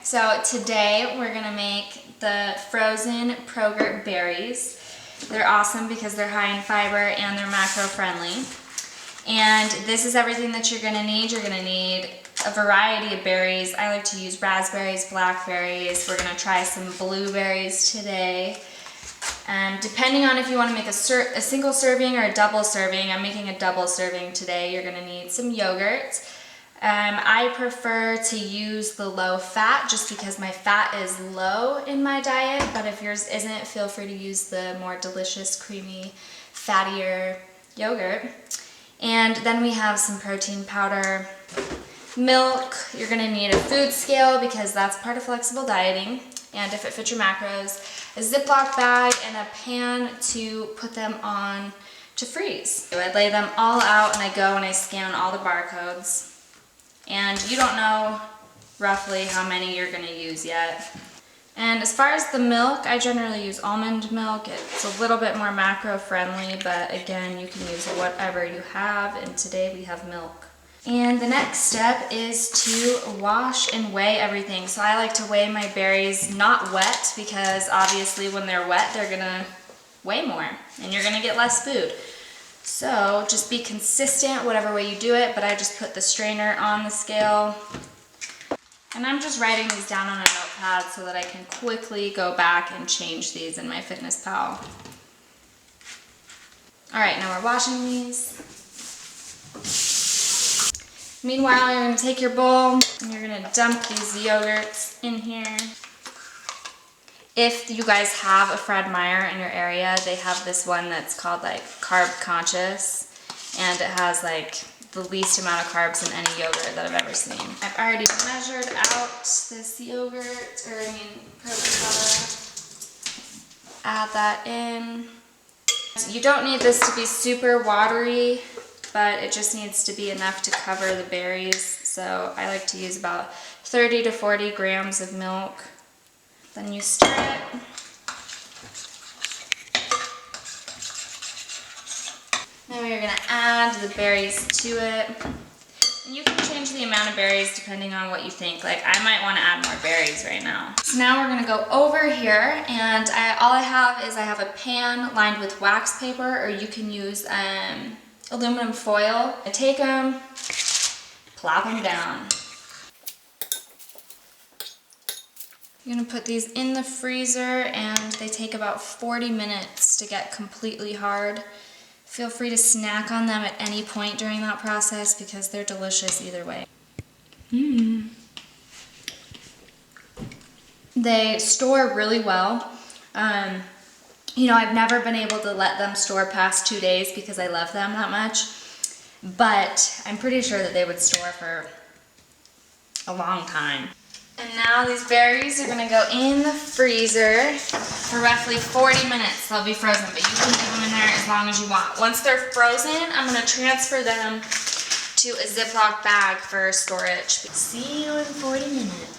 So today we're gonna make the frozen Progurt berries. They're awesome because they're high in fiber and they're macro friendly. And this is everything that you're gonna need. You're gonna need a variety of berries. I like to use raspberries, blackberries. We're gonna try some blueberries today. Depending on if you wanna make a single serving or a double serving, I'm making a double serving today. You're gonna need some yogurt. I prefer to use the low fat just because my fat is low in my diet, but if yours isn't, feel free to use the more delicious, creamy, fattier yogurt. And then we have some protein powder, milk. You're gonna need a food scale because that's part of flexible dieting, and if it fits your macros, a Ziploc bag and a pan to put them on to freeze. So I lay them all out and I go and I scan all the barcodes. And you don't know roughly how many you're gonna use yet. And as far as the milk, I generally use almond milk. It's a little bit more macro friendly, but again, you can use whatever you have, and today we have milk. And the next step is to wash and weigh everything. So I like to weigh my berries not wet because obviously when they're wet, they're gonna weigh more and you're gonna get less food. So just be consistent whatever way you do it, but I just put the strainer on the scale. And I'm just writing these down on a notepad so that I can quickly go back and change these in MyFitnessPal. All right, now we're washing these. Meanwhile, you're gonna take your bowl and you're gonna dump these yogurts in here. If you guys have a Fred Meyer in your area, they have this one that's called like Carb Conscious, and it has like the least amount of carbs in any yogurt that I've ever seen. I've already measured out this yogurt, protein powder. Add that in. You don't need this to be super watery, but it just needs to be enough to cover the berries. So I like to use about 30 to 40 grams of milk. Then you stir it. Now you're gonna add the berries to it. And you can change the amount of berries depending on what you think. Like I might wanna add more berries right now. So now we're gonna go over here, and all I have a pan lined with wax paper, or you can use aluminum foil. I take them, plop them down. You're gonna put these in the freezer, and they take about 40 minutes to get completely hard. Feel free to snack on them at any point during that process because they're delicious either way. They store really well. You know, I've never been able to let them store past 2 days because I love them that much, but I'm pretty sure that they would store for a long time. And now these berries are gonna go in the freezer for roughly 40 minutes. They'll be frozen, but you can leave them in there as long as you want. Once they're frozen, I'm gonna transfer them to a Ziploc bag for storage. See you in 40 minutes.